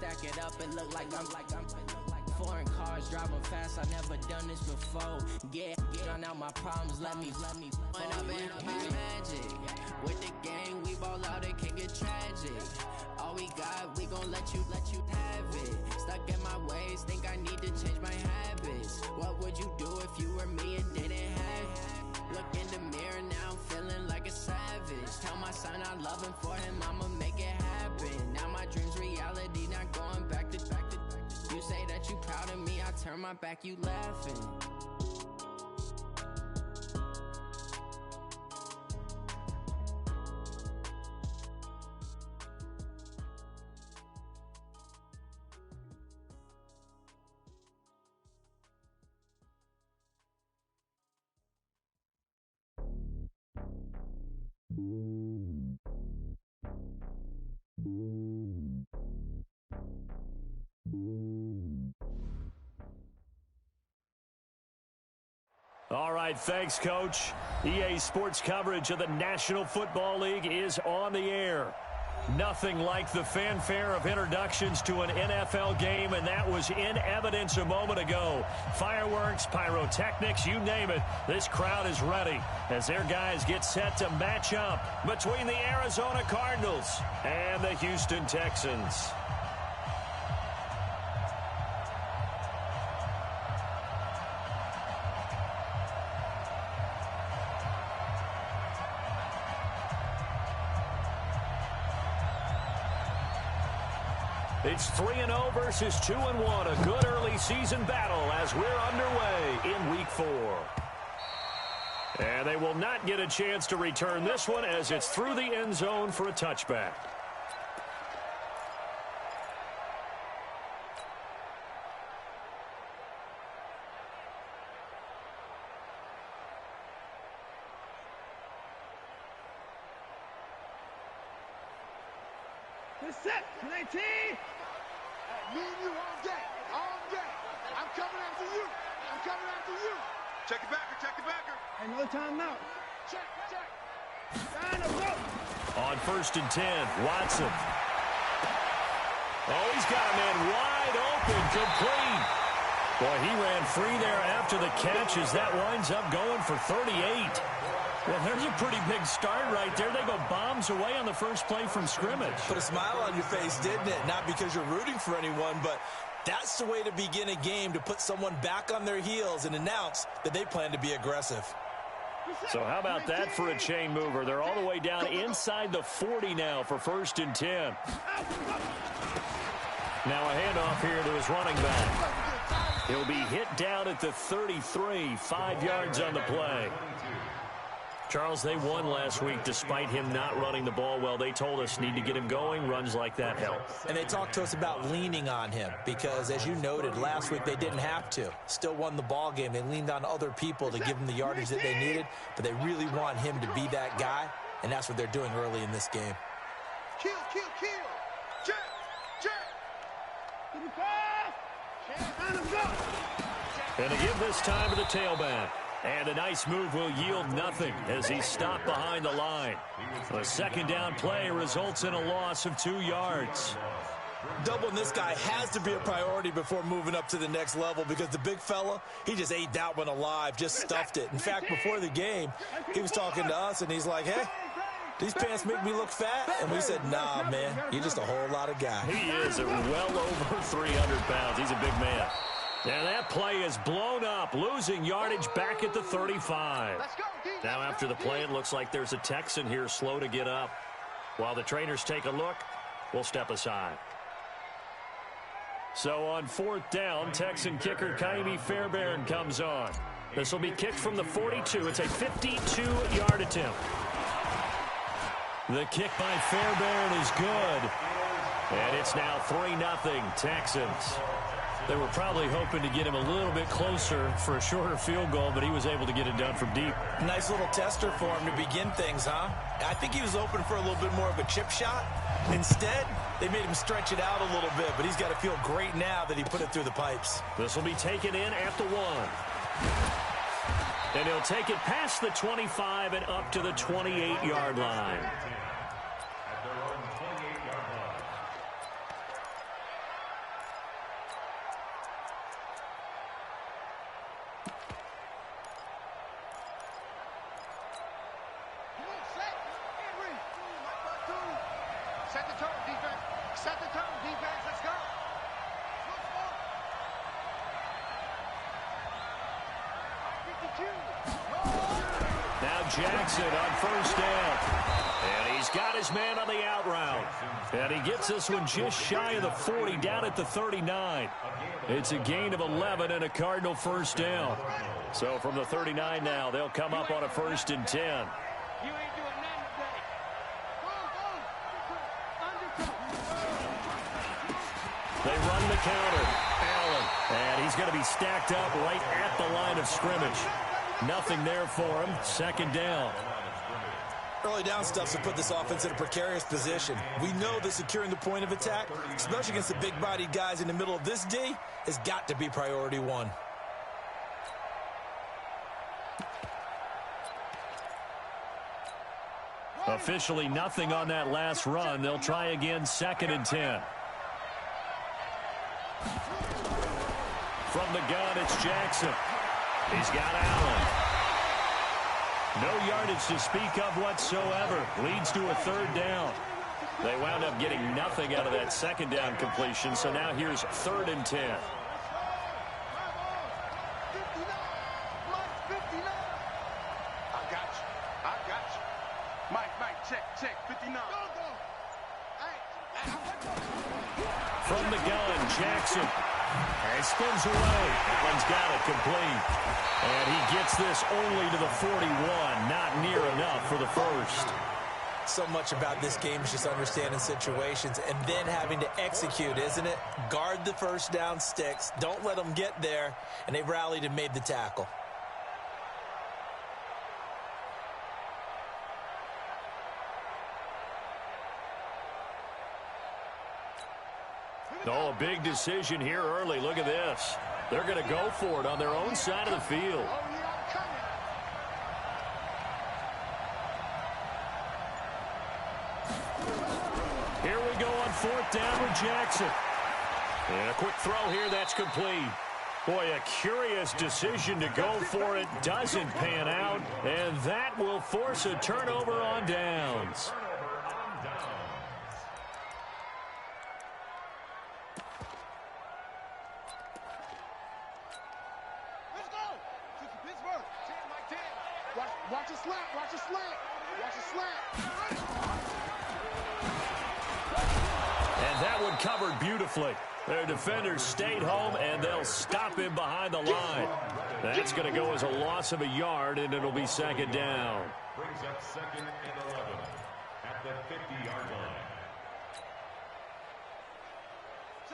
stack it up, it look like I'm foreign cars driving fast, I never done this before. Get drown out my problems, let me when I been up is magic. With the gang, we ball out, it can get tragic. All we got, we gon' let you have it. Stuck in my ways, think I need to change my habits. What would you do if you were me and didn't have it? Look in the mirror now, I'm feeling like a savage. Tell my son I love him, for him I'ma make it happen. Now my dream's reality, not going back to. You say that you proud of me, I turn my back, you laughing. All right, thanks, Coach. EA Sports coverage of the National Football League is on the air. Nothing like the fanfare of introductions to an NFL game, and that was in evidence a moment ago. Fireworks, pyrotechnics, you name it. This crowd is ready as their guys get set to match up between the Arizona Cardinals and the Houston Texans. It's 3-0 versus 2-1. A good early season battle as we're underway in Week 4. And they will not get a chance to return this one as it's through the end zone for a touchback. Get set, 19. Me and you all day, all day. I'm coming after you. I'm coming after you. Check it backer, check it backer. Ain't no timeout. Check. Line up, go. On 1st and 10, Watson. Oh, he's got a man wide open, complete. Boy, he ran free there after the catch as that winds up going for 38. Well, there's a pretty big start right there. They go bombs away on the first play from scrimmage. Put a smile on your face, didn't it? Not because you're rooting for anyone, but that's the way to begin a game, to put someone back on their heels and announce that they plan to be aggressive. So how about that for a chain mover? They're all the way down inside the 40 now for 1st and 10. Now a handoff here to his running back. He'll be hit down at the 33, 5 yards on the play. Charles, they won last week despite him not running the ball well. They told us need to get him going. Runs like that help. And they talked to us about leaning on him because, as you noted, last week they didn't have to. Still won the ball game. They leaned on other people to give them the yardage that they needed, but they really want him to be that guy, and that's what they're doing early in this game. Kill. Check. Give me pass. And to give this time to the tailback. And a nice move will yield nothing as he's stopped behind the line. A second down play results in a loss of 2 yards. Doubling this guy has to be a priority before moving up to the next level because the big fella, he just ate that one alive, just stuffed it. In fact, before the game, he was talking to us, and he's like, hey, these pants make me look fat? And we said, nah, man, you're just a whole lot of guy. He is well over 300 pounds. He's a big man. And that play is blown up, losing yardage back at the 35. Now after the play, it looks like there's a Texan here slow to get up. While the trainers take a look, we'll step aside. So on 4th down, Texan kicker Kaimi Fairbairn comes on. This will be kicked from the 42. It's a 52-yard attempt. The kick by Fairbairn is good. And it's now 3-0 Texans. They were probably hoping to get him a little bit closer for a shorter field goal, but he was able to get it done from deep. Nice little tester for him to begin things, huh? I think he was open for a little bit more of a chip shot. Instead, they made him stretch it out a little bit, but he's got to feel great now that he put it through the pipes. This will be taken in at the 1. And he'll take it past the 25 and up to the 28-yard line. tone, defense. Set the tone, defense. Let's go. Now Jackson on first down. And he's got his man on the out route. And he gets this one just shy of the 40, down at the 39. It's a gain of 11 and a Cardinal first down. So from the 39 now, they'll come up on a 1st and 10. You ain't doing nothing today. They run the counter. Allen. And he's going to be stacked up right at the line of scrimmage. Nothing there for him. 2nd down. Early down stuff to put this offense in a precarious position. We know that securing the point of attack, especially against the big-bodied guys in the middle of this D, has got to be priority one. Officially nothing on that last run. They'll try again, 2nd and 10. From the gun, it's Jackson. He's got Allen. No yardage to speak of whatsoever. Leads to a 3rd down. They wound up getting nothing out of that 2nd down completion, so now here's 3rd and 10. Check, 59. From the gun, Jackson. And spins away. Allen's got it complete. And he gets this only to the 41. Not near enough for the 1st. So much about this game is just understanding situations and then having to execute, isn't it? Guard the 1st down sticks. Don't let them get there. And they rallied and made the tackle. Oh, a big decision here early. Look at this. They're going to go for it on their own side of the field. Here we go on 4th down with Jackson. And a quick throw here, that's complete. Boy, a curious decision to go for it. Doesn't pan out. And that will force a turnover on downs. Watch a slant, watch a slant, watch a slant. And that one covered beautifully. Their defenders stayed home, and they'll stop him behind the line. That's going to go as a loss of a yard, and it'll be 2nd down. Brings up 2nd and 11 at the 50-yard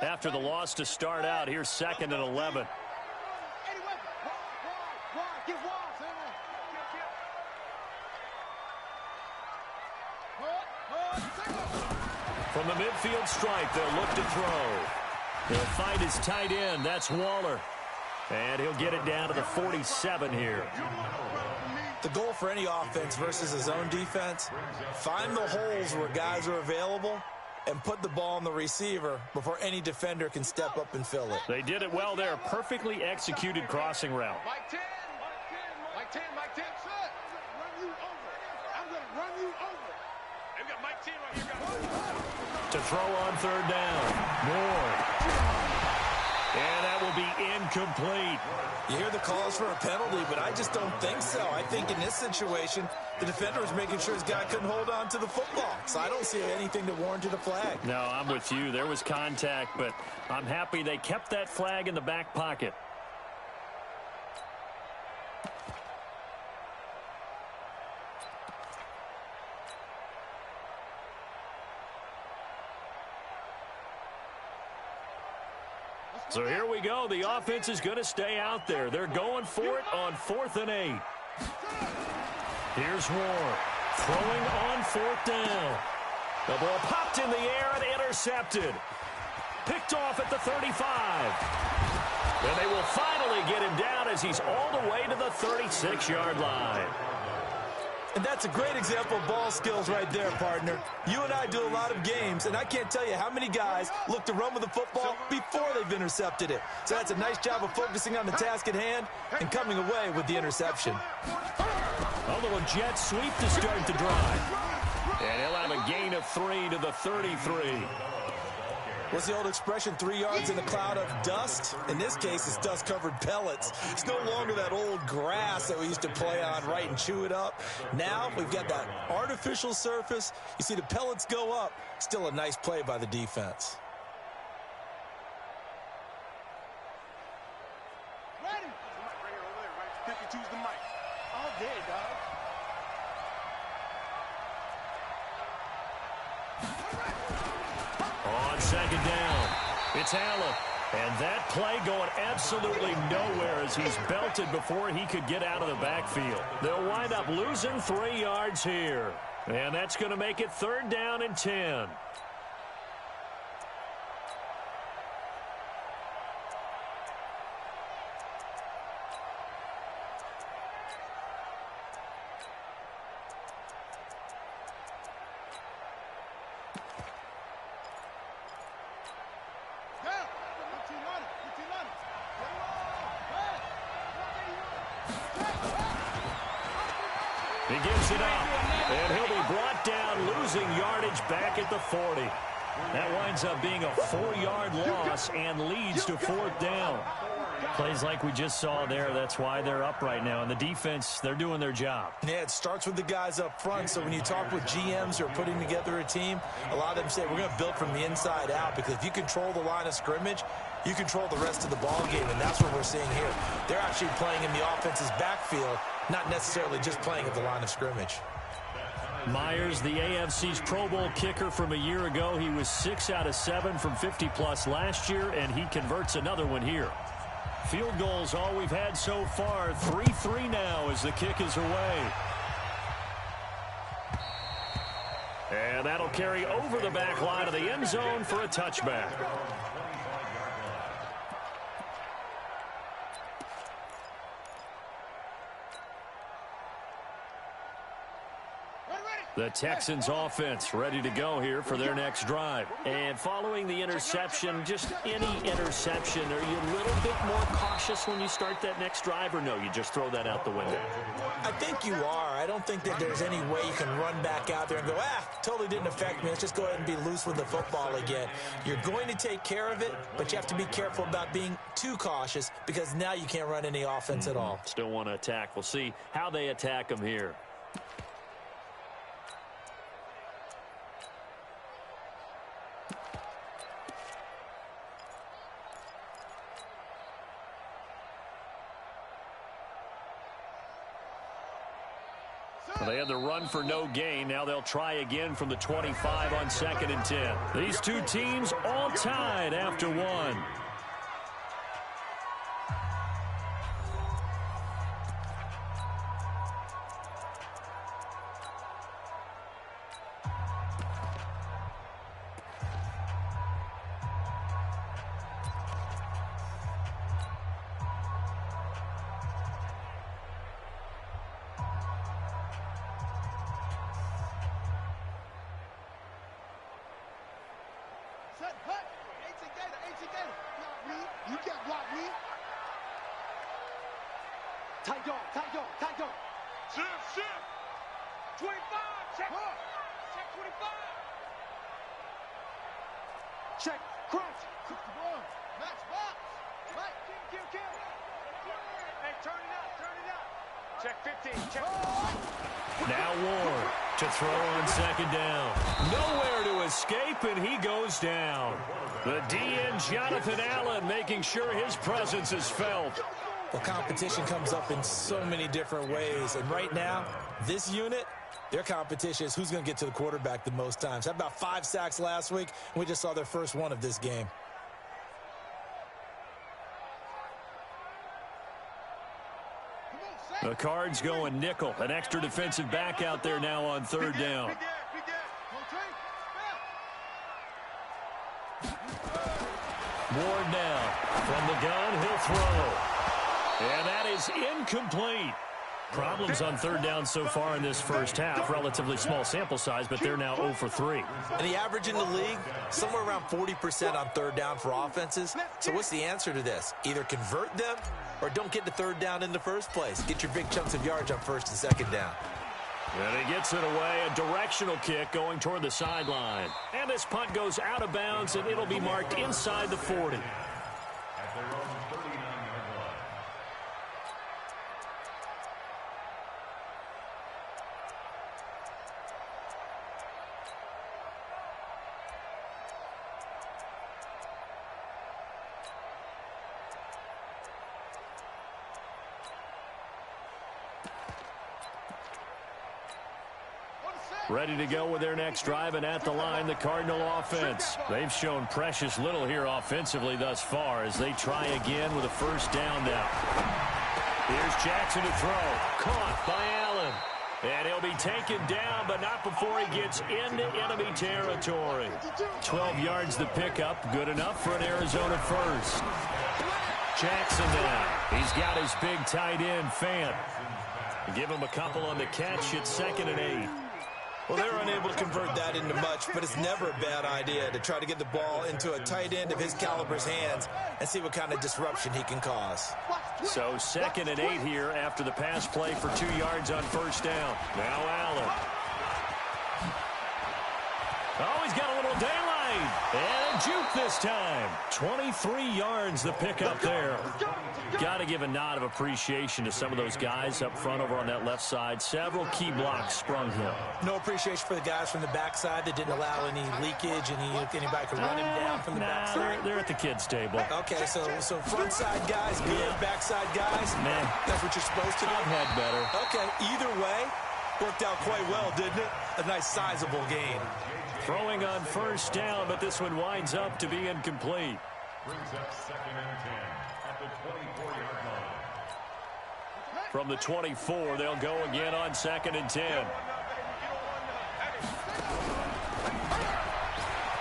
line. After the loss to start out, here's 2nd and 11. From the midfield stripe, they'll look to throw. He'll find his tight end. That's Waller. And he'll get it down to the 47 here. The goal for any offense versus his own defense, find the holes where guys are available and put the ball on the receiver before any defender can step up and fill it. They did it well there. Perfectly executed crossing route. Mike 10. Mike 10. Mike 10. Run you over. I'm going to run you over. They've got Mike 10 right here. To throw on 3rd down. Moore. And that will be incomplete. You hear the calls for a penalty, but I just don't think so. I think in this situation, the defender was making sure his guy couldn't hold on to the football. So I don't see anything that warranted a flag. No, I'm with you. There was contact, but I'm happy they kept that flag in the back pocket. So here we go. The offense is going to stay out there. They're going for it on 4th and 8. Here's Ward throwing on 4th down. The ball popped in the air and intercepted. Picked off at the 35. And they will finally get him down as he's all the way to the 36-yard line. And that's a great example of ball skills right there, partner. You and I do a lot of games, and I can't tell you how many guys look to run with the football before they've intercepted it. So that's a nice job of focusing on the task at hand and coming away with the interception. A little jet sweep to start the drive. And he'll have a gain of 3 to the 33. What's the old expression, 3 yards in a cloud of dust? In this case, it's dust-covered pellets. It's no longer that old grass that we used to play on, right, and chew it up. Now we've got that artificial surface. You see the pellets go up. Still a nice play by the defense. Ready? Right here, over there, right? 52's the mic. All day, dog. On second down, it's Allen. And that play going absolutely nowhere as he's belted before he could get out of the backfield. They'll wind up losing 3 yards here. And that's going to make it 3rd down and 10. He gives it up, and he'll be brought down, losing yardage back at the 40. That winds up being a 4-yard loss and leads to 4th down. Plays like we just saw there, that's why they're up right now. And the defense, they're doing their job. Yeah, it starts with the guys up front. So when you talk with GMs who are putting together a team, a lot of them say we're going to build from the inside out, because if you control the line of scrimmage, you control the rest of the ball game, and that's what we're seeing here. They're actually playing in the offense's backfield, not necessarily just playing at the line of scrimmage. Myers, the AFC's Pro Bowl kicker from a year ago. He was 6 out of 7 from 50-plus last year, and he converts another one here. Field goals all we've had so far. 3-3 now as the kick is away. And that'll carry over the back line of the end zone for a touchback. The Texans offense ready to go here for their next drive. And following the interception, just any interception, are you a little bit more cautious when you start that next drive, or no, you just throw that out the window? I think you are. I don't think that there's any way you can run back out there and go, totally didn't affect me. Let's just go ahead and be loose with the football again. You're going to take care of it, but you have to be careful about being too cautious, because now you can't run any offense at all. Still want to attack. We'll see how they attack them here. They had the run for no gain. Now they'll try again from the 25 on 2nd and 10. These two teams all tied after one. Tight dog, tight dog, tight dog. Shift. 25, check. Check 25. Check, crunch. 61, match box. Right, kill. Hey, turn it up. Check 15, check. Now Ward to throw on 2nd down. Nowhere to escape, and he goes down. The DN, Jonathan Allen, making sure his presence is felt. Well, competition comes up in so many different ways. And right now, this unit, their competition is who's going to get to the quarterback the most times. Had about 5 sacks last week, and we just saw their first one of this game. The Cards going nickel. An extra defensive back out there now on 3rd down. Ward now. From the gun, he'll throw. And that is incomplete. Problems on 3rd down so far in this first half. Relatively small sample size, but they're now 0 for 3. And the average in the league, somewhere around 40% on 3rd down for offenses. So what's the answer to this? Either convert them or don't get to 3rd down in the first place. Get your big chunks of yards on 1st and 2nd down. And he gets it away, a directional kick going toward the sideline. And this punt goes out of bounds, and it'll be marked inside the 40. At their own 39-yard line. Ready to go with their next drive, and at the line, the Cardinal offense. They've shown precious little here offensively thus far as they try again with a first down now. Here's Jackson to throw. Caught by Allen. And he'll be taken down, but not before he gets into enemy territory. 12 yards the pickup. Good enough for an Arizona first. Jackson now. He's got his big tight end, Fant. Give him a couple on the catch. It's 2nd and 8. Well, they're unable to convert that into much, but it's never a bad idea to try to get the ball into a tight end of his caliber's hands and see what kind of disruption he can cause. So 2nd and 8 here after the pass play for 2 yards on first down. Now Allen. Oh, he's got a little daylight. And a juke this time. 23 yards the pickup there. Got to give a nod of appreciation to some of those guys up front over on that left side. Several key blocks sprung here. No appreciation for the guys from the backside that didn't allow any leakage, and anybody could run him down from the backside. They're at the kids' table. Okay, so front side guys, good. Backside guys, man, that's what you're supposed to do. I've had better. Okay, either way, worked out quite well, didn't it? A nice sizable gain. Throwing on first down, but this one winds up to be incomplete. Brings up 2nd and 10 at the 24-yard line. From the 24, they'll go again on 2nd and 10.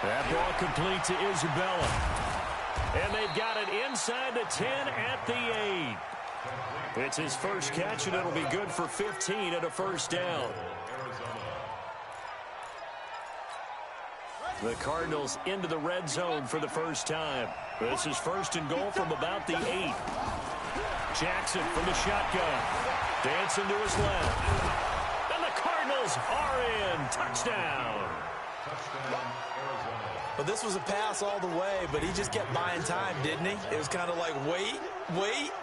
That ball complete to Isabella. And they've got it inside the 10 at the 8. It's his first catch, and it'll be good for 15 at a first down. The Cardinals into the red zone for the first time. This is 1st and goal from about the 8. Jackson from the shotgun. Dancing to his left. And the Cardinals are in. Touchdown. Well, this was a pass all the way, but he just kept buying time, didn't he? It was kind of like, wait.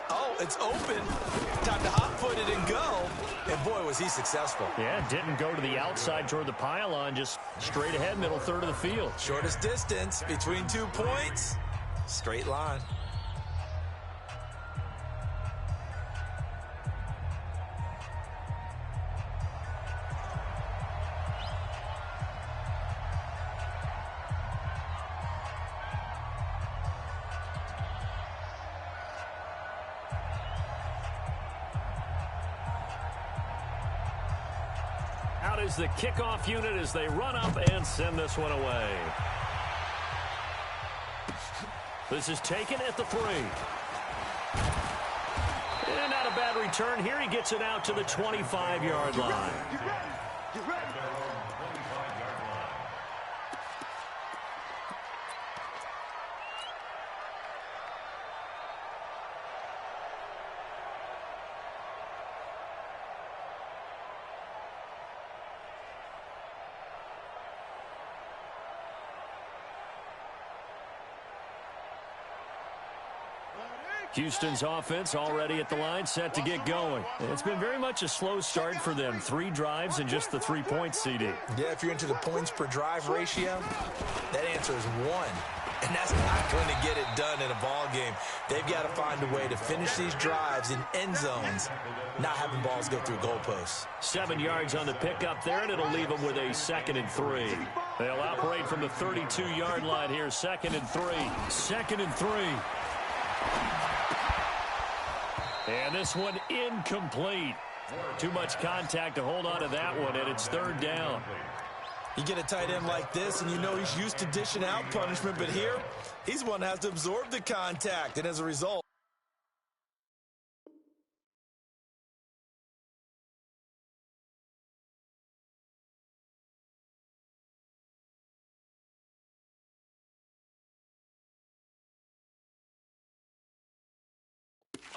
Oh, it's open. Time to hot-foot it and go. And, boy, was he successful. Yeah, didn't go to the outside toward the pylon, just straight ahead, middle third of the field. Shortest distance between 2 points. Straight line. Out is the kickoff unit as they run up and send this one away. This is taken at the 3. And not a bad return here. He gets it out to the 25-yard line. Get ready. Houston's offense already at the line, set to get going. It's been very much a slow start for them. 3 drives and just the 3 points, CD. Yeah, if you're into the points per drive ratio, that answer is 1. And that's not going to get it done in a ball game. They've got to find a way to finish these drives in end zones, not having balls go through goalposts. 7 yards on the pickup there, and it'll leave them with a 2nd and 3. They'll operate from the 32-yard line here. 2nd and 3. 2nd and 3. And this one incomplete. Too much contact to hold on to that one, and it's 3rd down. You get a tight end like this, and you know he's used to dishing out punishment, but here, he's the one that has to absorb the contact, and as a result,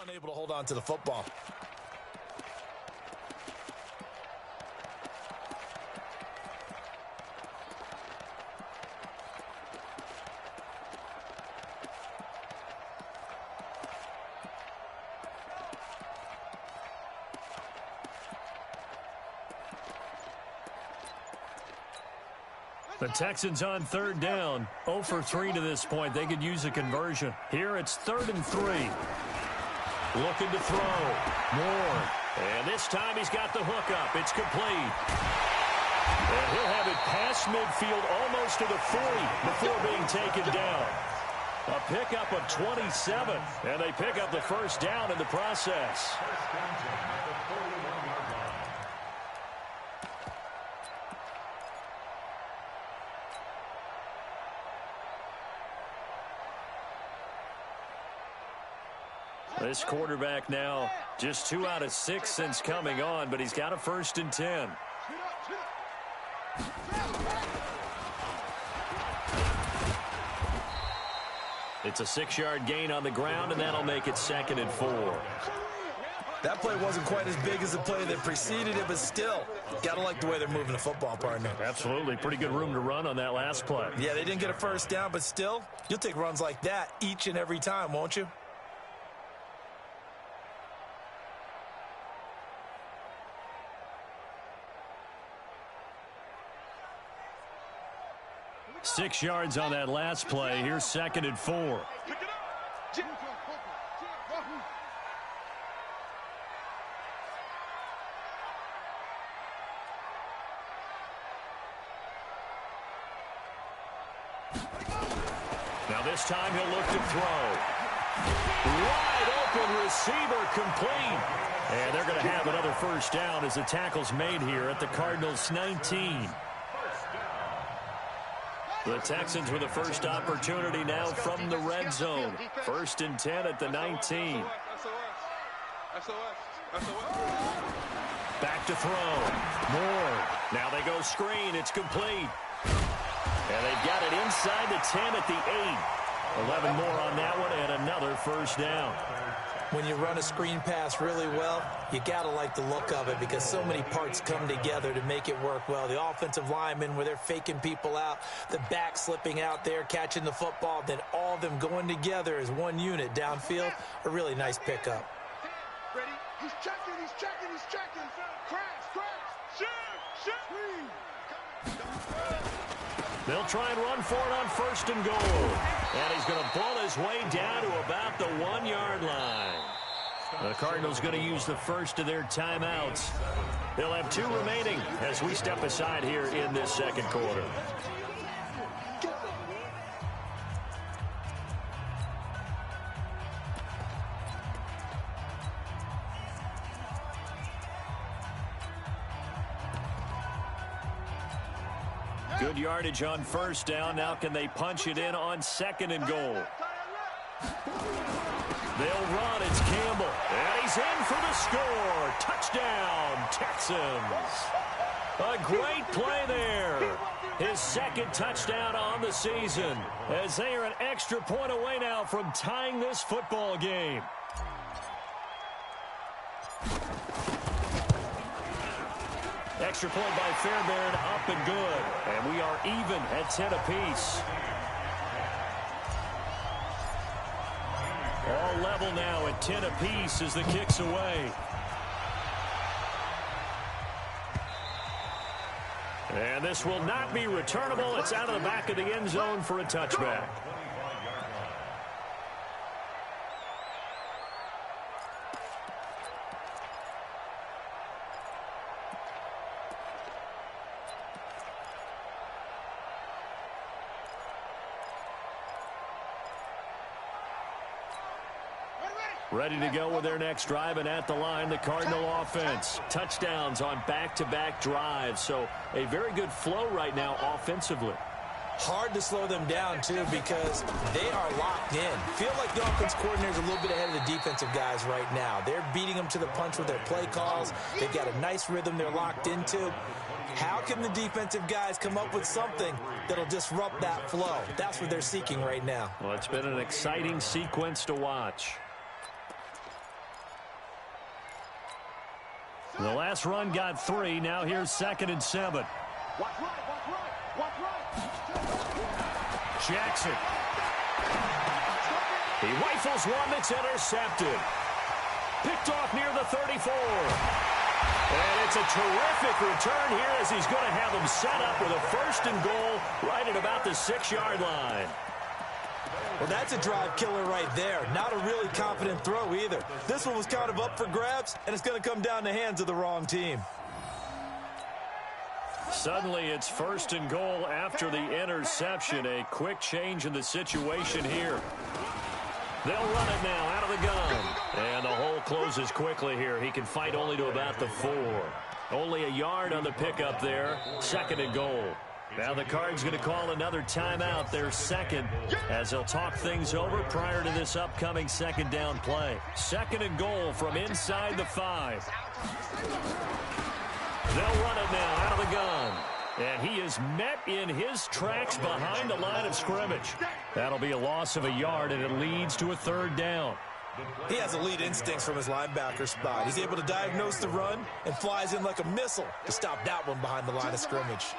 unable to hold on to the football. The Texans on third down, 0 for 3 to this point. They could use a conversion. Here it's 3rd and 3. Looking to throw. Moore. And this time he's got the hook up. It's complete. And he'll have it past midfield almost to the 40 before being taken down. A pickup of 27, and they pick up the first down in the process. This quarterback now just 2 out of 6 since coming on, but he's got a 1st and 10. It's a 6-yard gain on the ground, and that'll make it 2nd and 4. That play wasn't quite as big as the play that preceded it, but still, got to like the way they're moving the football, partner. Absolutely. Pretty good room to run on that last play. Yeah, they didn't get a first down, but still, you'll take runs like that each and every time, won't you? Six yards on that last play. Here's 2nd and 4. Now this time he'll look to throw. Wide open receiver complete. And they're going to have another first down as the tackle's made here at the Cardinals' 19. The Texans with the first opportunity now from the red zone. 1st and 10 at the 19. Back to throw. Moore. Now they go screen. It's complete. And they've got it inside the 10 at the 8. 11 more on that one and another first down. When you run a screen pass really well, you got to like the look of it because so many parts come together to make it work well. The offensive linemen, where they're faking people out, the back slipping out there, catching the football, then all of them going together as one unit downfield. A really nice pickup. Ready? He's checking, he's checking, he's checking. Crash. They'll try and run for it on 1st and goal. And he's going to pull his way down to about the 1-yard line. The Cardinals going to use the first of their timeouts. They'll have 2 remaining as we step aside here in this second quarter. Good yardage on 1st down. Now can they punch it in on 2nd and goal? They'll run. It's Campbell. And he's in for the score. Touchdown, Texans. A great play there. His 2nd touchdown on the season as they are an extra point away now from tying this football game. Extra point by Fairbairn, up and good. And we are even at 10 apiece. All level now at 10 apiece as the kick's away. And this will not be returnable. It's out of the back of the end zone for a touchback. Ready to go with their next drive, and at the line, the Cardinal offense. Touchdowns on back-to-back drives, so a very good flow right now offensively. Hard to slow them down, too, because they are locked in. Feel like the offense coordinator is a little bit ahead of the defensive guys right now. They're beating them to the punch with their play calls. They've got a nice rhythm they're locked into. How can the defensive guys come up with something that'll disrupt that flow? That's what they're seeking right now. Well, it's been an exciting sequence to watch. The last run got 3. Now here's 2nd and 7. Jackson. He rifles one that's intercepted. Picked off near the 34. And it's a terrific return here as he's going to have them set up with a 1st and goal right at about the 6-yard line. Well, that's a drive killer right there. Not a really confident throw either. This one was kind of up for grabs, and it's going to come down the hands of the wrong team. Suddenly, it's 1st and goal after the interception. A quick change in the situation here. They'll run it now out of the gun. And the hole closes quickly here. He can fight only to about the 4. Only a yard on the pickup there. 2nd and goal. Now the Cards going to call another timeout, their 2nd, as they'll talk things over prior to this upcoming 2nd down play. 2nd and goal from inside the 5. They'll run it now out of the gun. And he is met in his tracks behind the line of scrimmage. That'll be a loss of a yard, and it leads to a 3rd down. He has elite instincts from his linebacker spot. He's able to diagnose the run and flies in like a missile to stop that one behind the line of scrimmage.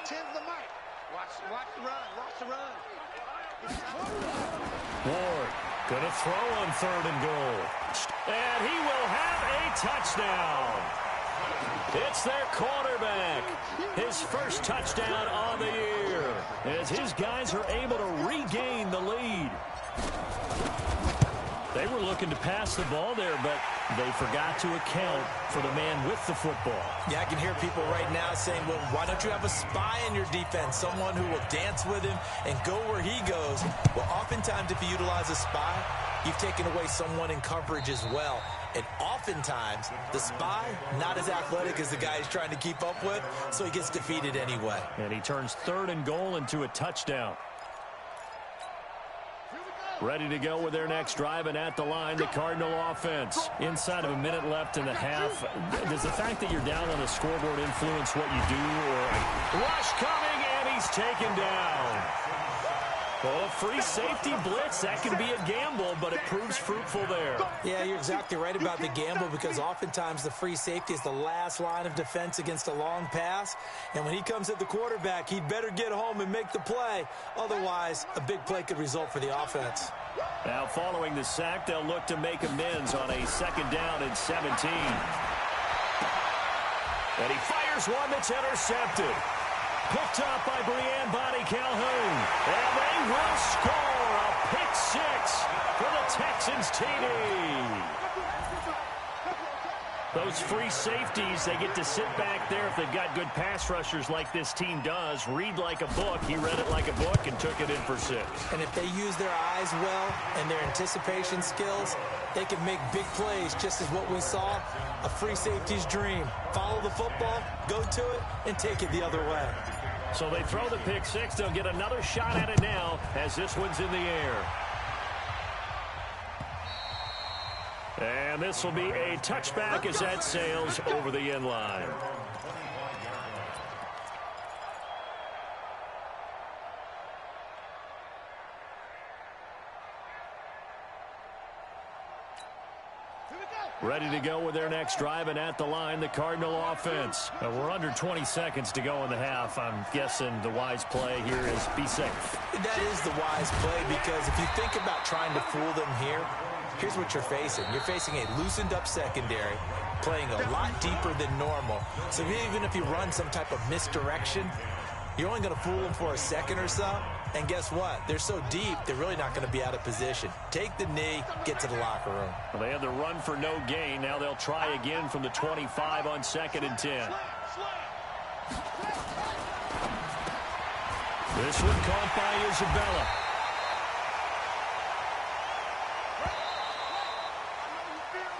Watch the run. Watch the run. Ward going to throw on 3rd and goal. And he will have a touchdown. It's their quarterback. His 1st touchdown on the year as his guys are able to regain the lead. They were looking to pass the ball there, but they forgot to account for the man with the football. Yeah, I can hear people right now saying, well, why don't you have a spy in your defense, someone who will dance with him and go where he goes? Well, oftentimes if you utilize a spy, you've taken away someone in coverage as well. And oftentimes, the spy, not as athletic as the guy he's trying to keep up with, so he gets defeated anyway. And he turns 3rd and goal into a touchdown. Ready to go with their next drive, and at the line, the Cardinal offense. Inside of a minute left in the half. Does the fact that you're down on the scoreboard influence what you do? Or rush coming, and he's taken down. Well, a free safety blitz, that can be a gamble, but it proves fruitful there. Yeah, you're exactly right about the gamble because oftentimes the free safety is the last line of defense against a long pass. And when he comes at the quarterback, he'd better get home and make the play. Otherwise, a big play could result for the offense. Now, following the sack, they'll look to make amends on a 2nd down and 17. And he fires one that's intercepted. Picked up by Brianne Bonnie Calhoun. And they will score a pick 6 for the Texans TD. Those free safeties, they get to sit back there if they've got good pass rushers like this team does. Read like a book. He read it like a book and took it in for 6. And if they use their eyes well and their anticipation skills, they can make big plays, just as what we saw, a free safety's dream. Follow the football, go to it, and take it the other way. So they throw the pick 6. They'll get another shot at it now as this one's in the air. And this will be a touchback as that sails over the end line. Ready to go with their next drive, and at the line, the Cardinal offense. We're under 20 seconds to go in the half. I'm guessing the wise play here is be safe. That is the wise play because if you think about trying to fool them here, here's what you're facing. You're facing a loosened up secondary, playing a lot deeper than normal. So even if you run some type of misdirection, you're only going to fool them for a second or so. And guess what? They're so deep, they're really not going to be out of position. Take the knee, get to the locker room. Well, they had the run for no gain. Now they'll try again from the 25 on 2nd and 10. This one caught by Isabella.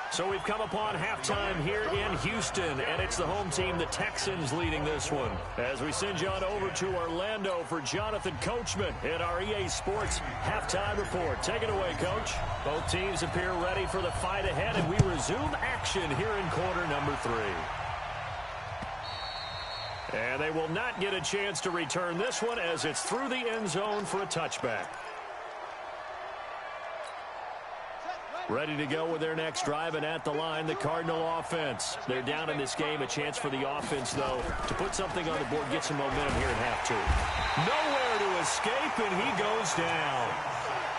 So we've come upon halftime here in Houston, and it's the home team, the Texans, leading this one. As we send you on over to Orlando for Jonathan Coachman in our EA Sports halftime report. Take it away, Coach. Both teams appear ready for the fight ahead, and we resume action here in quarter number 3. And they will not get a chance to return this one as it's through the end zone for a touchback. Ready to go with their next drive, and at the line, the Cardinal offense. They're down in this game. A chance for the offense, though, to put something on the board, get some momentum here at half 2. Nowhere to escape, and he goes down.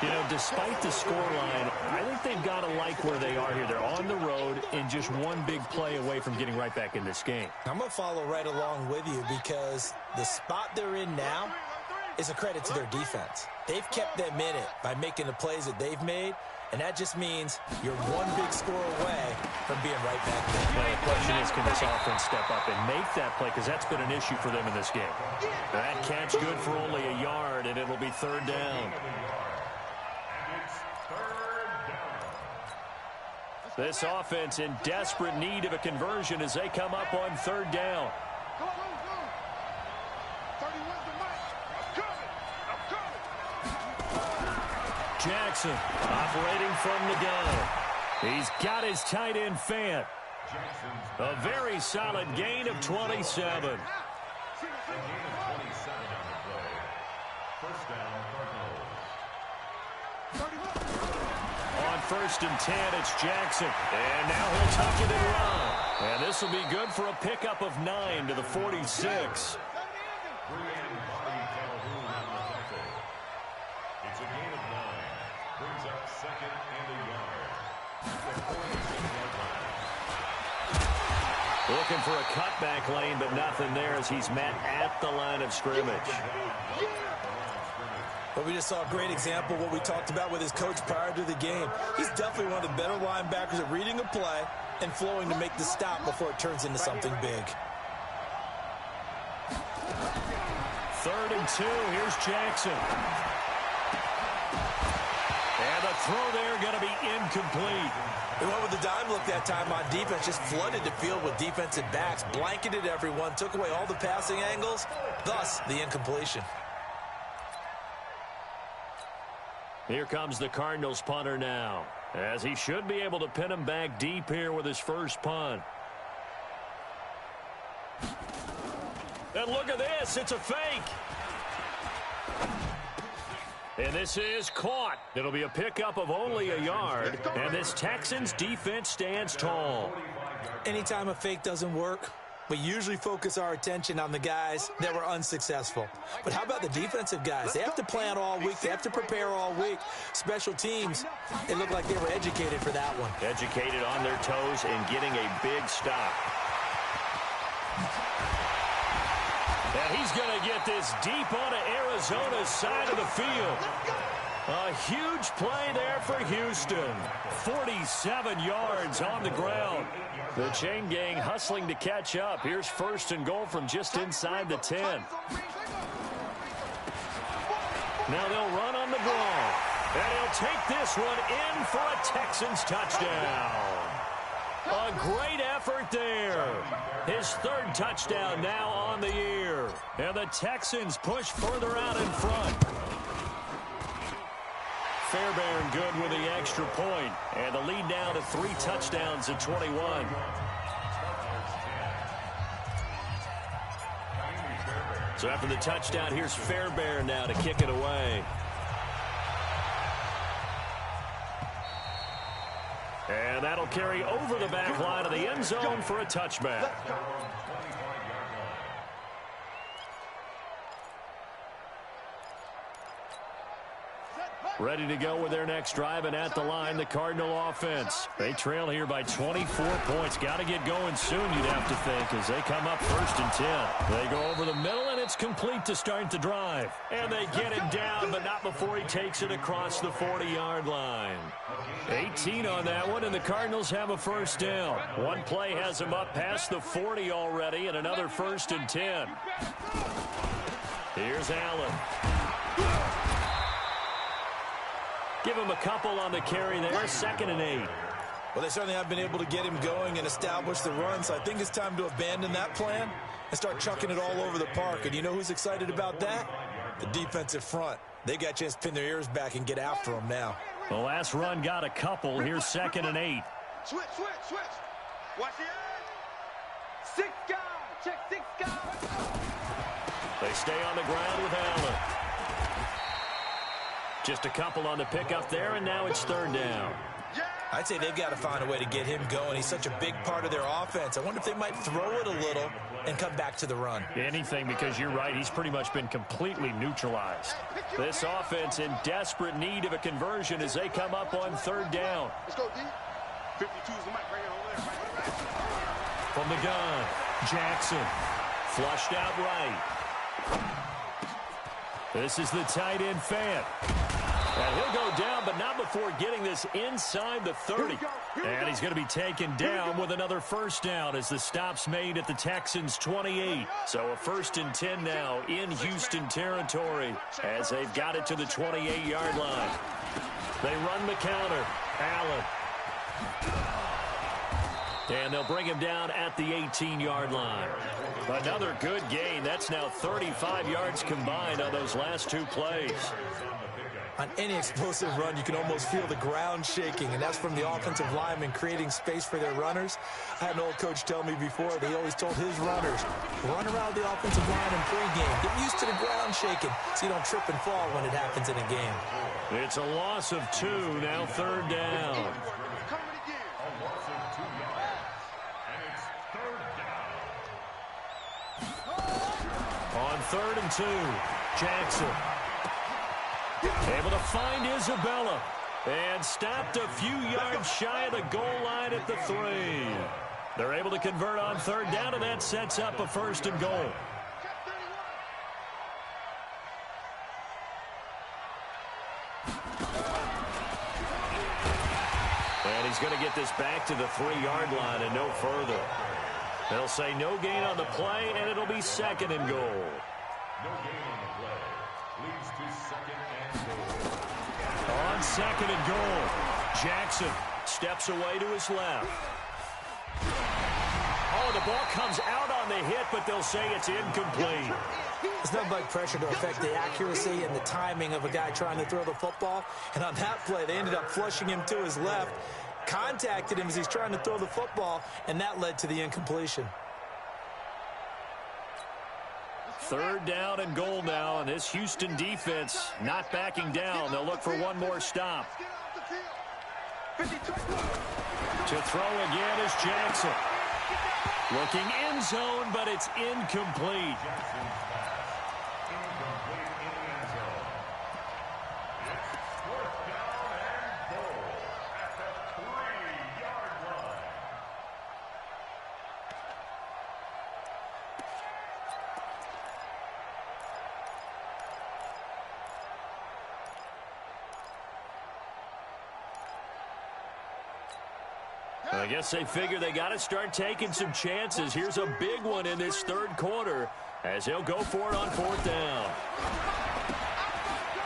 You know, despite the scoreline, I think they've got to like where they are here. They're on the road and just one big play away from getting right back in this game. I'm going to follow right along with you because the spot they're in now is a credit to their defense. They've kept them in it by making the plays that they've made, and that just means you're one big score away from being right back there. Now, the question is, can this offense step up and make that play? Because that's been an issue for them in this game. That catch good for only a yard, and it'll be third down. This offense in desperate need of a conversion as they come up on third down. Jackson operating from the gun. He's got his tight end Fant. A very solid gain of 27. On 1st and 10, it's Jackson. And now he'll tuck it and run. And this will be good for a pickup of 9 to the 46. It's a gain of 9. Brings up 2nd and a yard. Looking for a cutback lane, but nothing there as he's met at the line of scrimmage. But we just saw a great example of what we talked about with his coach prior to the game. He's definitely one of the better linebackers at reading a play and flowing to make the stop before it turns into something big. 3rd and 2. Here's Jackson. And the throw there going to be incomplete. They went with the dime look that time on defense, just flooded the field with defensive backs, blanketed everyone, took away all the passing angles, thus the incompletion. Here comes the Cardinals punter now, as he should be able to pin him back deep here with his first punt. And look at this, it's a fake. And this is caught. It'll be a pickup of only a yard, and this Texans defense stands tall. Anytime a fake doesn't work, we usually focus our attention on the guys that were unsuccessful. But how about the defensive guys? They have to plan all week. They have to prepare all week. Special teams, it looked like they were educated for that one. Educated on their toes and getting a big stop. And he's going to get this deep onto Arizona's side of the field. A huge play there for Houston. 47 yards on the ground. The chain gang hustling to catch up. Here's 1st and goal from just inside the 10. Now they'll run on the ball. And he'll take this one in for a Texans touchdown. A great effort there. His 3rd touchdown now on the year. And the Texans push further out in front. Fairbairn good with the extra point. And the lead now to 3 touchdowns at 21. So after the touchdown, here's Fairbairn now to kick it away. And that'll carry over the back line of the end zone for a touchback. Ready to go with their next drive, and at the line, the Cardinal offense. They trail here by 24 points. Got to get going soon, you'd have to think, as they come up 1st and 10. They go over the middle, and it's complete to start the drive. And they get him down, but not before he takes it across the 40-yard line. 18 on that one, and the Cardinals have a 1st down. One play has them up past the 40 already, and another 1st and 10. Here's Allen. Give him a couple on the carry there. 2nd and 8. Well, they certainly have been able to get him going and establish the run, so I think it's time to abandon that plan and start chucking it all over the park. And you know who's excited about that? The defensive front. They got a chance to pin their ears back and get after him now. The last run got a couple. Here's 2nd and 8. Switch. Watch the edge. 6 guys. Check 6 guys. They stay on the ground with Allen. Just a couple on the pickup there, and now it's 3rd down. I'd say they've got to find a way to get him going. He's such a big part of their offense. I wonder if they might throw it a little and come back to the run. Anything, because you're right, he's pretty much been completely neutralized. This offense in desperate need of a conversion as they come up on third down. Let's go, D. 52 is the mic right here over there. From the gun, Jackson. Flushed out right. This is the tight end Fant. And he'll go down, but not before getting this inside the 30. And he's going to be taken down with another first down as the stop's made at the Texans' 28. So a 1st and 10 now in Houston territory as they've got it to the 28-yard line. They run the counter. Allen. And they'll bring him down at the 18-yard line. Another good gain. That's now 35 yards combined on those last 2 plays. On any explosive run, you can almost feel the ground shaking, and that's from the offensive linemen creating space for their runners. I had an old coach tell me before, he always told his runners, run around the offensive line in pregame. Get used to the ground shaking so you don't trip and fall when it happens in a game. It's a loss of 2, now 3rd down. On 3rd and 2, Jackson. Able to find Isabella. And stopped a few yards shy of the goal line at the 3. They're able to convert on 3rd down, and that sets up a 1st and goal. And he's going to get this back to the 3-yard line and no further. They'll say no gain on the play, and it'll be 2nd and goal. No gain on the play. Leads to 2nd and goal. On 2nd and goal, Jackson steps away to his left. Oh, the ball comes out on the hit, but they'll say it's incomplete. It's nothing like pressure to affect the accuracy and the timing of a guy trying to throw the football. And on that play, they ended up flushing him to his left, contacted him as he's trying to throw the football, and that led to the incompletion. 3rd down and goal now, and this Houston defense not backing down. They'll look for one more stop. To throw again is Jackson. Looking end zone, but it's incomplete. I guess they figure they got to start taking some chances. Here's a big one in this 3rd quarter as he'll go for it on 4th down.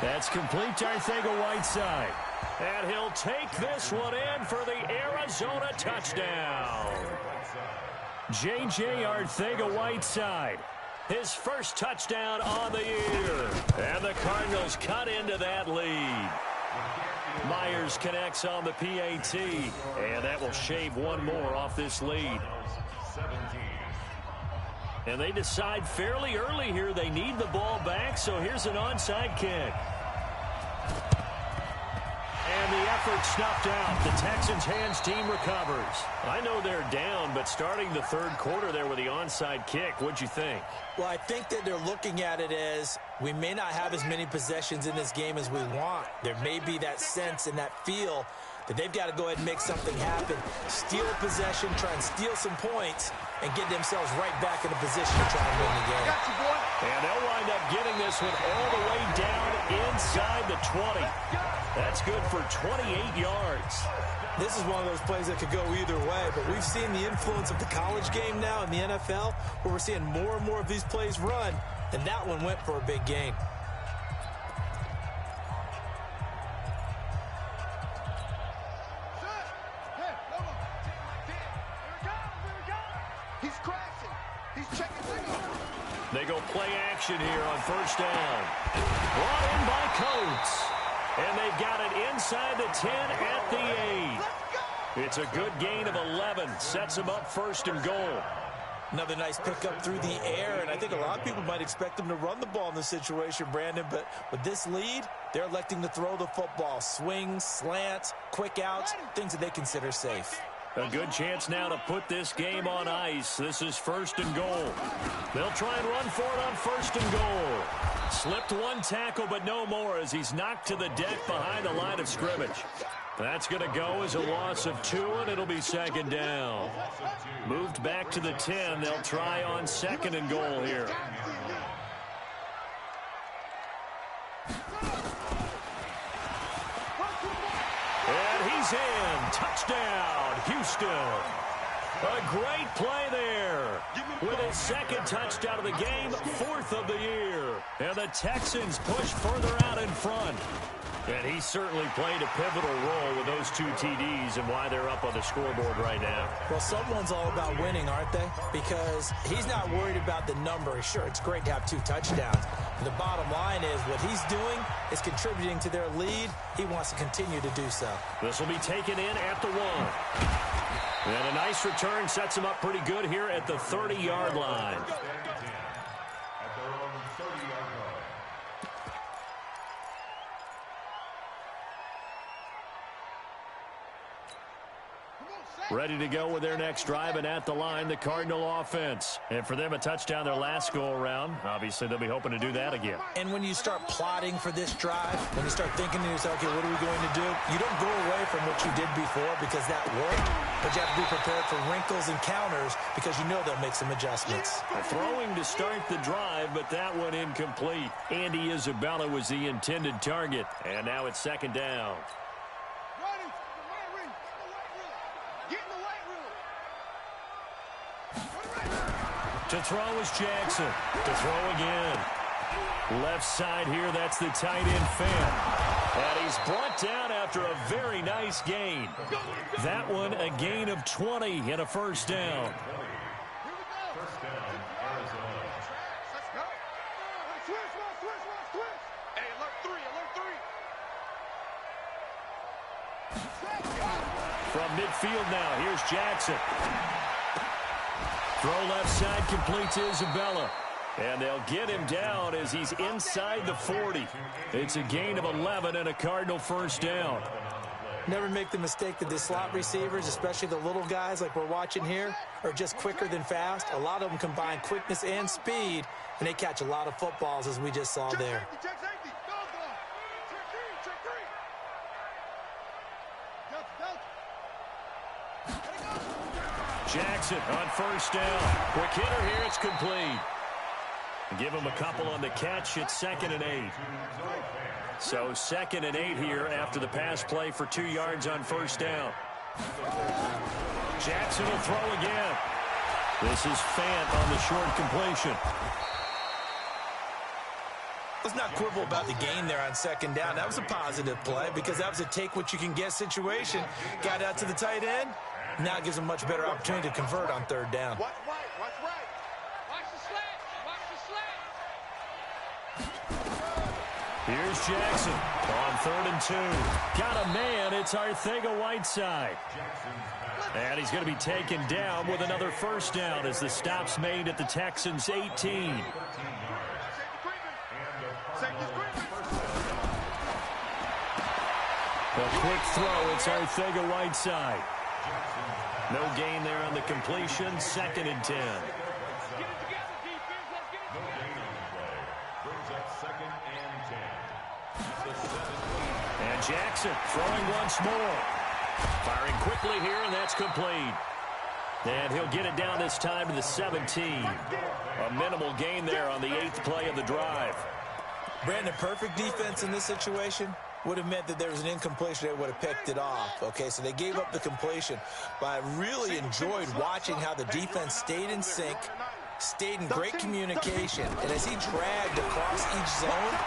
That's complete to Arcega-Whiteside. And he'll take this one in for the Arizona touchdown. J.J. Arcega-Whiteside, his first touchdown on the year. And the Cardinals cut into that lead. Myers connects on the PAT, and that will shave one more off this lead. And they decide fairly early here they need the ball back, so here's an onside kick. And the effort snuffed out. The Texans' hands team recovers. I know they're down, but starting the 3rd quarter there with the onside kick, what'd you think? Well, I think that they're looking at it as we may not have as many possessions in this game as we want. There may be that sense and that feel that they've got to go ahead and make something happen. Steal a possession, try and steal some points, and get themselves right back in a position to try and win the game. Got you, boy. And they'll wind up getting this one all the way down inside the 20. That's good for 28 yards. This is one of those plays that could go either way, but we've seen the influence of the college game now in the NFL, where we're seeing more and more of these plays run, and that one went for a big gain. He's crashing. He's checking things. They go play action here on 1st down. Brought in by Coates. And they've got it inside the 10 at the 8. It's a good gain of 11. Sets them up 1st and goal. Another nice pickup through the air, and I think a lot of people might expect them to run the ball in this situation, Brandon, but with this lead, they're electing to throw the football. Swings, slants, quick outs, things that they consider safe. A good chance now to put this game on ice. This is 1st and goal. They'll try and run for it on 1st and goal. Slipped one tackle, but no more as he's knocked to the deck behind the line of scrimmage. That's going to go as a loss of 2, and it'll be 2nd down. Moved back to the 10. They'll try on 2nd and goal here. And he's in. Touchdown, Houston. A great play there. With his 2nd touchdown of the game, 4th of the year. And the Texans push further out in front. And he certainly played a pivotal role with those 2 TDs and why they're up on the scoreboard right now. Well, someone's all about winning, aren't they? Because he's not worried about the number. Sure, it's great to have 2 touchdowns. But the bottom line is what he's doing is contributing to their lead. He wants to continue to do so. This will be taken in at the 1. And a nice return sets him up pretty good here at the 30-yard line. Ready to go with their next drive, and at the line, the Cardinal offense. And for them, a touchdown their last go-around. Obviously, they'll be hoping to do that again. And when you start plotting for this drive, when you start thinking to yourself, okay, what are we going to do? You don't go away from what you did before because that worked, but you have to be prepared for wrinkles and counters because you know they'll make some adjustments. Throwing to start the drive, but that one incomplete. Andy Isabella was the intended target, and now it's 2nd down. To throw is Jackson. To throw again. Left side here, that's the tight end Fant. And he's brought down after a very nice gain. That one, a gain of 20 and a 1st down. First down, Arizona. Let's go. Switch. Hey, alert 3. From midfield now, here's Jackson. Throw left side completes Isabella. And they'll get him down as he's inside the 40. It's a gain of 11 and a Cardinal 1st down. Never make the mistake that the slot receivers, especially the little guys like we're watching here, are just quicker than fast. A lot of them combine quickness and speed, and they catch a lot of footballs, as we just saw there. Check safety. Go. Check 3. Jackson on 1st down. Quick hitter here, it's complete. Give him a couple on the catch. It's 2nd and 8. So 2nd and 8 here after the pass play for 2 yards on 1st down. Jackson will throw again. This is Fant on the short completion. Let's not quibble about the gain there on 2nd down. That was a positive play because that was a take-what-you-can-get situation. Got out to the tight end. Now it gives him a much better opportunity to convert on 3rd down. Watch right. Watch the slant. Here's Jackson on 3rd and 2. Got a man. It's Arcega-Whiteside. And he's going to be taken down with another 1st down as the stop's made at the Texans' 18. A quick throw. It's Arcega-Whiteside. No gain there on the completion. 2nd and 10. And Jackson throwing once more. Firing quickly here, and that's complete. And he'll get it down this time to the 17. A minimal gain there on the 8th play of the drive. Brandon, perfect defense in this situation would have meant that there was an incompletion. They would have picked it off. Okay, so they gave up the completion. But I really enjoyed watching how the defense stayed in sync, stayed in great communication. And as he dragged across each zone,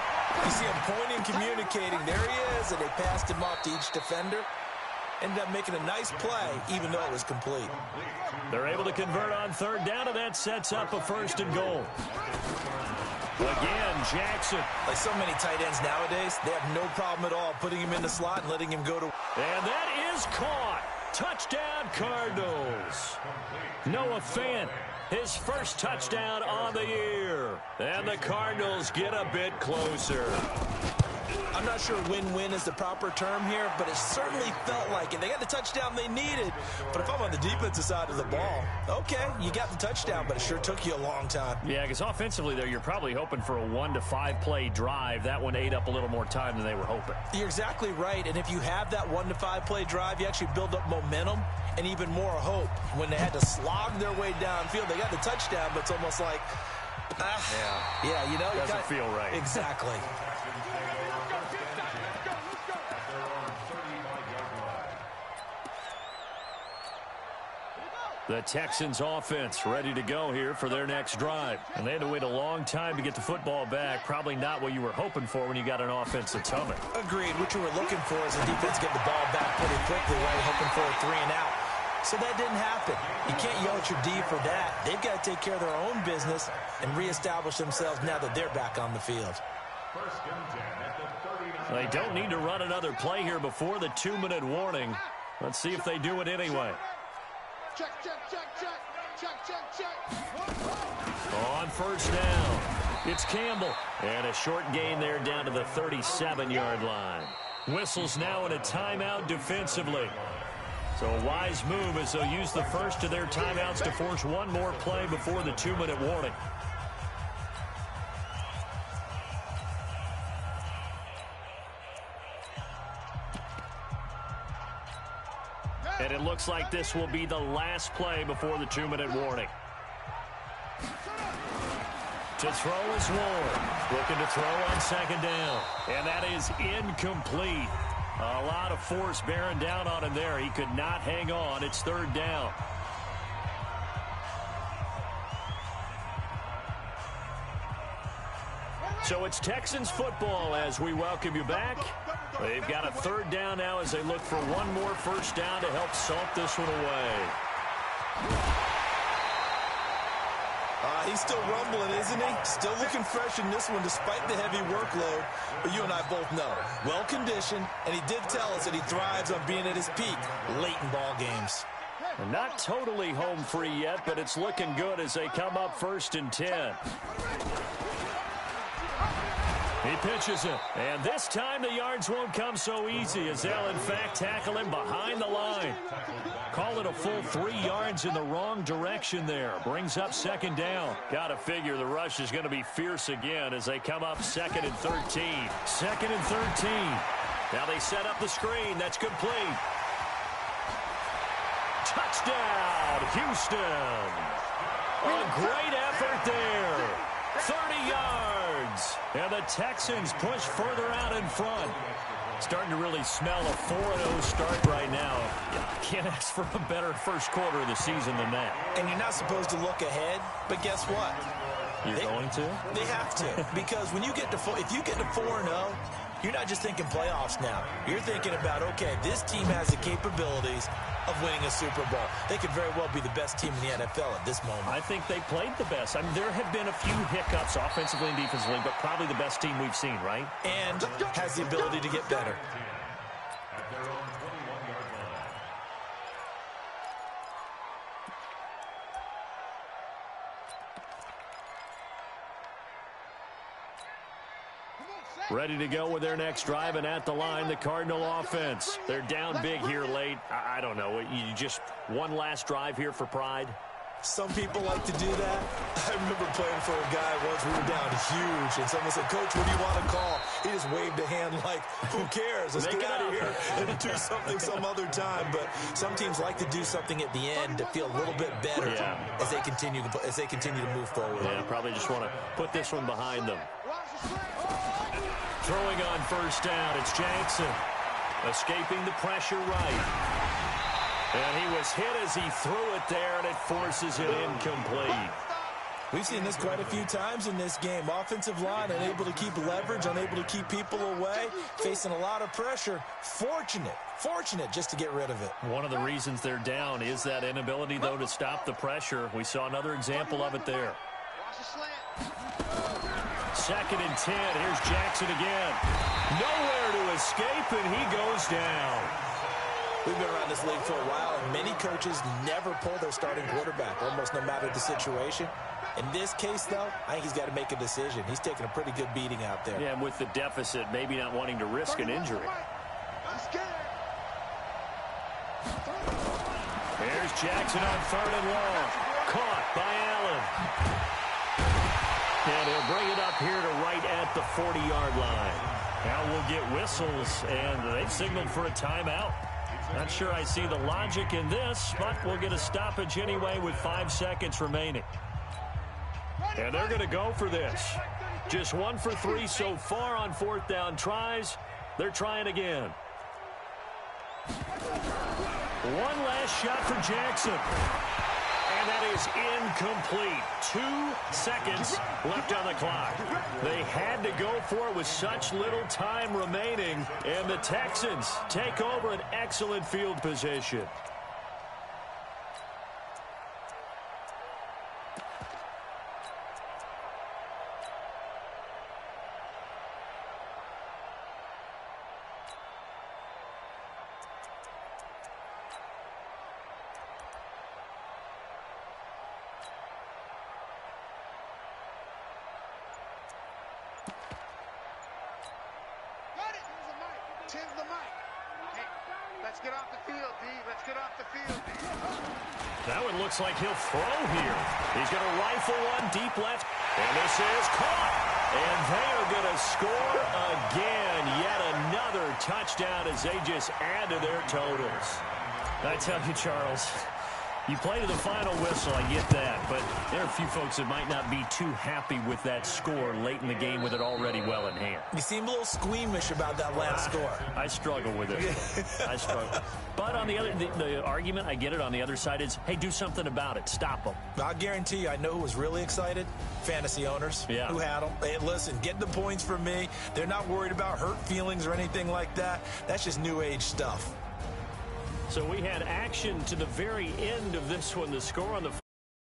you see him pointing, communicating. There he is, and they passed him off to each defender. Ended up making a nice play, even though it was complete. They're able to convert on 3rd down, and that sets up a 1st and goal. Again, Jackson. Like so many tight ends nowadays, they have no problem at all putting him in the slot and letting him go to. And that is caught. Touchdown, Cardinals. Noah Fant, his 1st touchdown on the year. And the Cardinals get a bit closer. I'm not sure win-win is the proper term here, but it certainly felt like it. They got the touchdown they needed, but if I'm on the defensive side of the ball, okay, you got the touchdown, but it sure took you a long time. Yeah, because offensively there, you're probably hoping for a 1 to 5 play drive. That one ate up a little more time than they were hoping. You're exactly right, and if you have that 1 to 5 play drive, you actually build up momentum and even more hope. When they had to slog their way downfield, they got the touchdown, but it's almost like, yeah, you know, doesn't feel right. Exactly. The Texans offense ready to go here for their next drive. And they had to wait a long time to get the football back. Probably not what you were hoping for when you got an offense that's humming. Agreed. What you were looking for is a defense get the ball back pretty quickly, right? Hoping for a 3 and out. So that didn't happen. You can't yell at your D for that. They've got to take care of their own business and reestablish themselves now that they're back on the field. They don't need to run another play here before the 2-minute warning. Let's see if they do it anyway. Check, check, check, check, check, check, check. On first down, it's Campbell. And a short gain there down to the 37-yard line. Whistles now in a timeout defensively. So a wise move as they'll use the first of their timeouts to force one more play before the 2-minute warning. And it looks like this will be the last play before the 2-minute warning. To throw is Ward. Looking to throw on second down. And that is incomplete. A lot of force bearing down on him there. He could not hang on. It's third down. So it's Texans football as we welcome you back. They've got a third down now as they look for one more first down to help salt this one away. He's still rumbling, isn't he? Still looking fresh in this one despite the heavy workload. But you and I both know, well-conditioned, and he did tell us that he thrives on being at his peak late in ball games. Not totally home free yet, but it's looking good as they come up 1st and 10. He pitches it, and this time the yards won't come so easy as they'll in fact tackle him behind the line. Call it a full 3 yards in the wrong direction there. Brings up second down. Got to figure the rush is going to be fierce again as they come up 2nd and 13. 2nd and 13. Now they set up the screen. That's complete. Touchdown, Houston. A great effort there. 30 yards. And the Texans push further out in front. Starting to really smell a 4-0 start right now. Can't ask for a better first quarter of the season than that. And you're not supposed to look ahead, but guess what? You're going to? They have to. Because when you get to if you get to 4-0, you're not just thinking playoffs now. You're thinking about, okay, this team has the capabilities of winning a Super Bowl. They could very well be the best team in the NFL at this moment. I think they played the best. I mean, there have been a few hiccups offensively and defensively, but probably the best team we've seen, right? And has the ability to get better. At their own 21-yard line. Ready to go with their next drive, and at the line, the Cardinal offense. They're down big here late. I don't know. You just one last drive here for pride? Some people like to do that. I remember playing for a guy once. We were down huge, and someone said, "Coach, what do you want to call?" He just waved a hand like, who cares? Let's get out of here and do something some other time. But some teams like to do something at the end to feel a little bit better as they continue to move forward. Yeah, probably just want to put this one behind them. Throwing on first down, it's Jackson. Escaping the pressure right. And he was hit as he threw it there, and it forces it incomplete. We've seen this quite a few times in this game. Offensive line unable to keep leverage, unable to keep people away, facing a lot of pressure. Fortunate just to get rid of it. One of the reasons they're down is that inability, though, to stop the pressure. We saw another example of it there. 2nd and 10. Here's Jackson again. Nowhere to escape, and he goes down. We've been around this league for a while, and many coaches never pull their starting quarterback, almost no matter the situation. In this case, though, I think he's got to make a decision. He's taking a pretty good beating out there. Yeah, and with the deficit, maybe not wanting to risk an injury. Here's Jackson on 3rd and long. Caught by Allen. And he'll bring it up here to right at the 40-yard line. Now we'll get whistles, and they've signaled for a timeout. Not sure I see the logic in this, but we'll get a stoppage anyway with 5 seconds remaining. And they're going to go for this. Just 1 for 3 so far on 4th down tries. They're trying again. One last shot for Jackson. And that is incomplete. 2 seconds left on the clock. They had to go for it with such little time remaining. And the Texans take over an excellent field position. Let's get off the field, D. Let's get off the field. That one looks like he'll throw here. He's going to rifle one deep left, and this is caught. And they are going to score again. Yet another touchdown as they just add to their totals. I tell you, Charles, you play to the final whistle, I get that, but there are a few folks that might not be too happy with that score late in the game with it already well in hand. You seem a little squeamish about that last score. I struggle with it. I struggle. But on the other, the argument, I get it, on the other side is, hey, do something about it. Stop them. I'll guarantee you, I know who was really excited. Fantasy owners who had them. Hey, listen, get the points from me. They're not worried about hurt feelings or anything like that. That's just new age stuff. So we had action to the very end of this one. The score on the